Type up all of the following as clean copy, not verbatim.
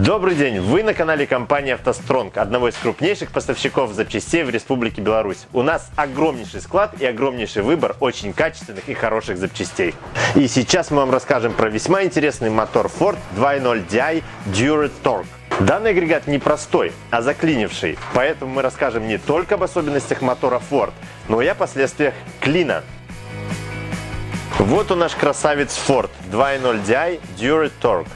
Добрый день! Вы на канале компании «АвтоСтронг», одного из крупнейших поставщиков запчастей в Республике Беларусь. У нас огромнейший склад и огромнейший выбор очень качественных и хороших запчастей. И сейчас мы вам расскажем про весьма интересный мотор Ford 2.0 Di Dura Torque. Данный агрегат не простой, а заклинивший, поэтому мы расскажем не только об особенностях мотора Ford, но и о последствиях клина. Вот он наш красавец Ford 2.0 Di Dura Torque.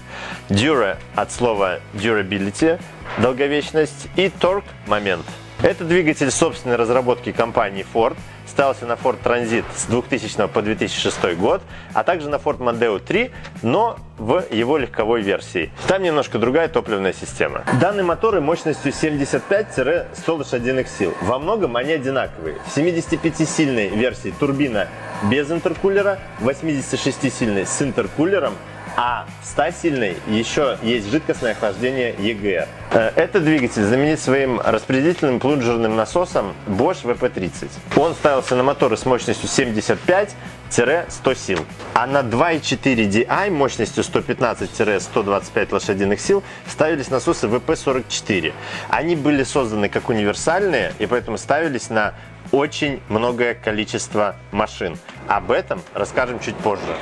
Dura от слова durability, долговечность, и torque – момент. Это двигатель собственной разработки компании Ford, ставился на Ford Transit с 2000 по 2006 год, а также на Ford Mondeo 3, но в его легковой версии. Там немножко другая топливная система. Данные моторы мощностью 75-100 лошадиных сил. Во многом они одинаковые. В 75-сильной версии турбина без интеркулера, в 86-сильной с интеркулером, а в 100-сильной еще есть жидкостное охлаждение EGR. Этот двигатель знаменит своим распределительным плунжерным насосом Bosch VP30. Он ставился на моторы с мощностью 75-100 сил. А на 2.4 Di мощностью 115-125 лошадиных сил ставились насосы VP44. Они были созданы как универсальные и поэтому ставились на очень многое количество машин. Об этом расскажем чуть позже.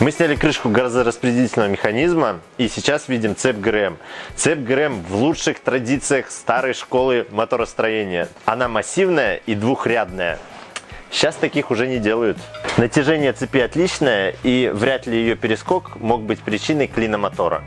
Мы сняли крышку газораспределительного механизма и сейчас видим цепь ГРМ. Цепь ГРМ в лучших традициях старой школы моторостроения. Она массивная и двухрядная. Сейчас таких уже не делают. Натяжение цепи отличное, и вряд ли ее перескок мог быть причиной клина мотора.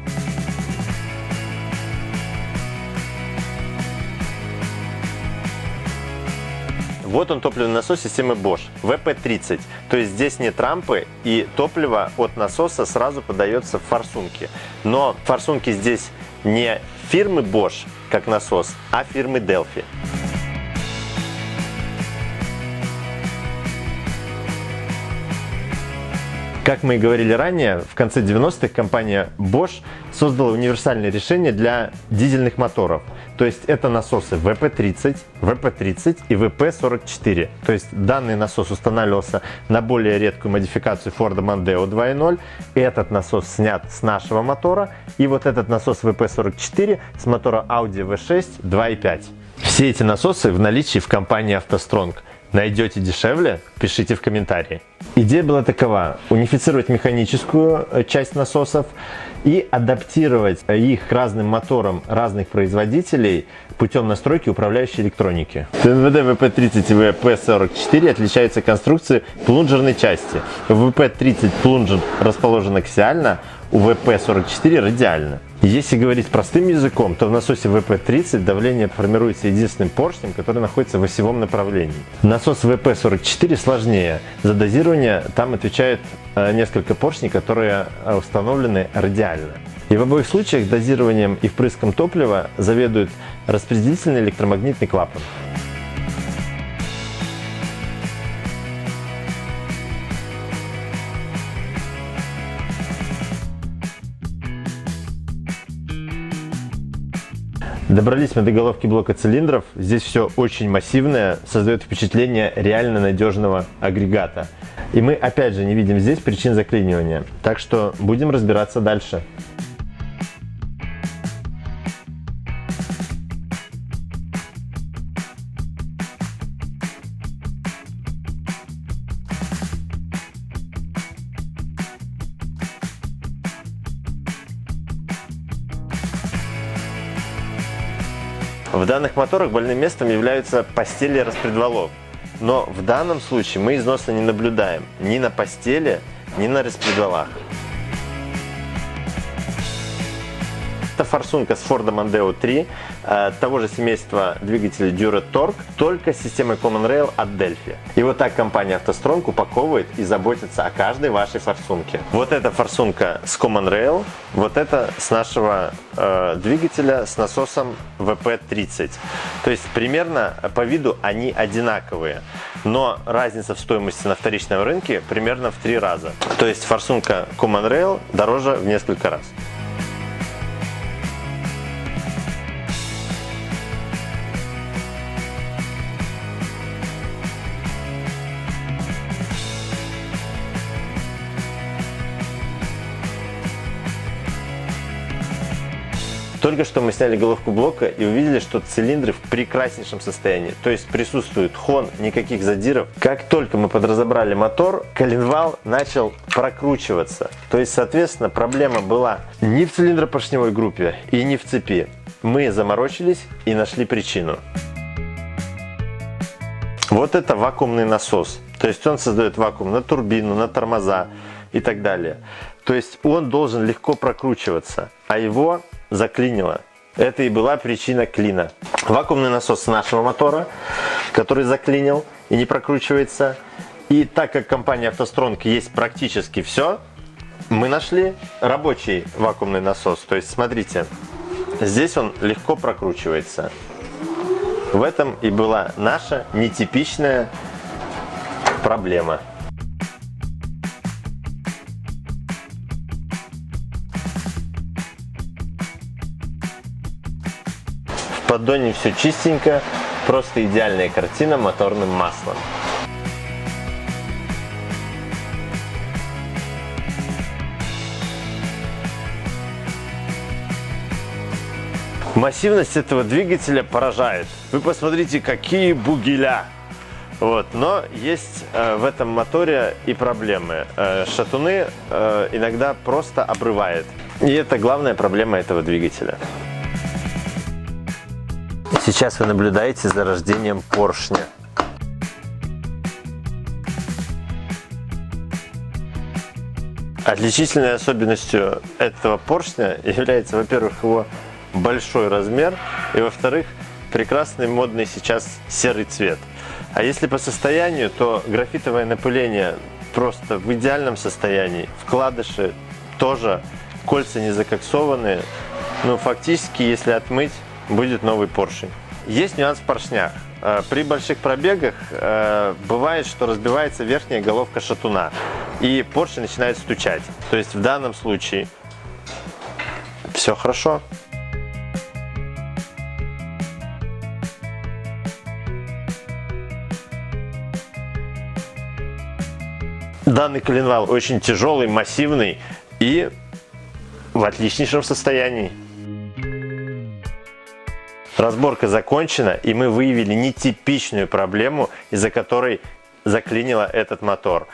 Вот он, топливный насос системы Bosch VP30. То есть здесь нет рампы, и топливо от насоса сразу подается в форсунки. Но форсунки здесь не фирмы Bosch как насос, а фирмы Delphi. Как мы и говорили ранее, в конце 90-х компания Bosch создала универсальное решение для дизельных моторов. То есть это насосы VP30, VP30 и VP44. То есть данный насос устанавливался на более редкую модификацию Ford Mondeo 2.0. Этот насос снят с нашего мотора. И вот этот насос VP44 с мотора Audi V6 2.5. Все эти насосы в наличии в компании «АвтоСтронг». Найдете дешевле? Пишите в комментарии. Идея была такова: унифицировать механическую часть насосов и адаптировать их к разным моторам разных производителей путем настройки управляющей электроники. ТНВД VP30 и VP44 отличаются конструкцией плунжерной части. В VP30 плунжер расположен аксиально, у VP44 радиально. Если говорить простым языком, то в насосе VP30 давление формируется единственным поршнем, который находится в осевом направлении. Насос VP44 сложнее. За дозирование там отвечает несколько поршней, которые установлены радиально. И в обоих случаях дозированием и впрыском топлива заведует распределительный электромагнитный клапан. Добрались мы до головки блока цилиндров. Здесь все очень массивное, создает впечатление реально надежного агрегата. И мы опять же не видим здесь причин заклинивания. Так что будем разбираться дальше. В данных моторах больным местом являются постели распредвалов. Но в данном случае мы износа не наблюдаем ни на постели, ни на распредвалах. форсунка с Ford Mondeo 3, того же семейства двигателя DuraTorque, только с системой Common Rail от Delphi. И вот так компания AutoStrong упаковывает и заботится о каждой вашей форсунке. Вот эта форсунка с Common Rail, вот это с нашего двигателя с насосом VP30. То есть примерно по виду они одинаковые, но разница в стоимости на вторичном рынке примерно в 3 раза. То есть форсунка Common Rail дороже в несколько раз. Только что мы сняли головку блока и увидели, что цилиндры в прекраснейшем состоянии. То есть присутствует хон, никаких задиров. Как только мы подразобрали мотор, коленвал начал прокручиваться. То есть, соответственно, проблема была не в цилиндропоршневой группе и не в цепи. Мы заморочились и нашли причину. Вот это вакуумный насос. То есть он создает вакуум на турбину, на тормоза и так далее. То есть он должен легко прокручиваться, а его заклинило. Это и была причина клина. Вакуумный насос с нашего мотора, который заклинил и не прокручивается. И так как компания AutoStrong есть практически все, мы нашли рабочий вакуумный насос. То есть смотрите, здесь он легко прокручивается. В этом и была наша нетипичная проблема. В поддоне все чистенько, просто идеальная картина моторным маслом. Массивность этого двигателя поражает. Вы посмотрите, какие бугеля. Вот. Но есть в этом моторе и проблемы. Шатуны иногда просто обрывает. И это главная проблема этого двигателя. Сейчас вы наблюдаете за рождением поршня. Отличительной особенностью этого поршня является, во-первых, его большой размер, и, во-вторых, прекрасный модный сейчас серый цвет. А если по состоянию, то графитовое напыление просто в идеальном состоянии, вкладыши тоже, кольца не закоксованные, но фактически, если отмыть, будет новый поршень. Есть нюанс в поршнях. При больших пробегах бывает, что разбивается верхняя головка шатуна, и поршень начинает стучать. То есть в данном случае все хорошо. Данный коленвал очень тяжелый, массивный и в отличнейшем состоянии. Разборка закончена, и мы выявили нетипичную проблему, из-за которой заклинило этот мотор.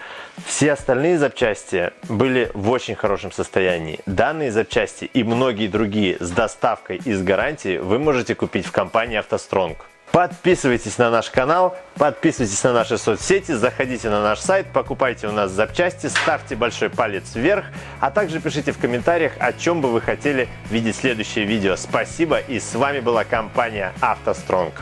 Все остальные запчасти были в очень хорошем состоянии. Данные запчасти и многие другие с доставкой и с гарантией вы можете купить в компании AutoStrong. Подписывайтесь на наш канал, подписывайтесь на наши соцсети, заходите на наш сайт, покупайте у нас запчасти, ставьте большой палец вверх, а также пишите в комментариях, о чем бы вы хотели видеть следующее видео. Спасибо, и с вами была компания AutoStrong.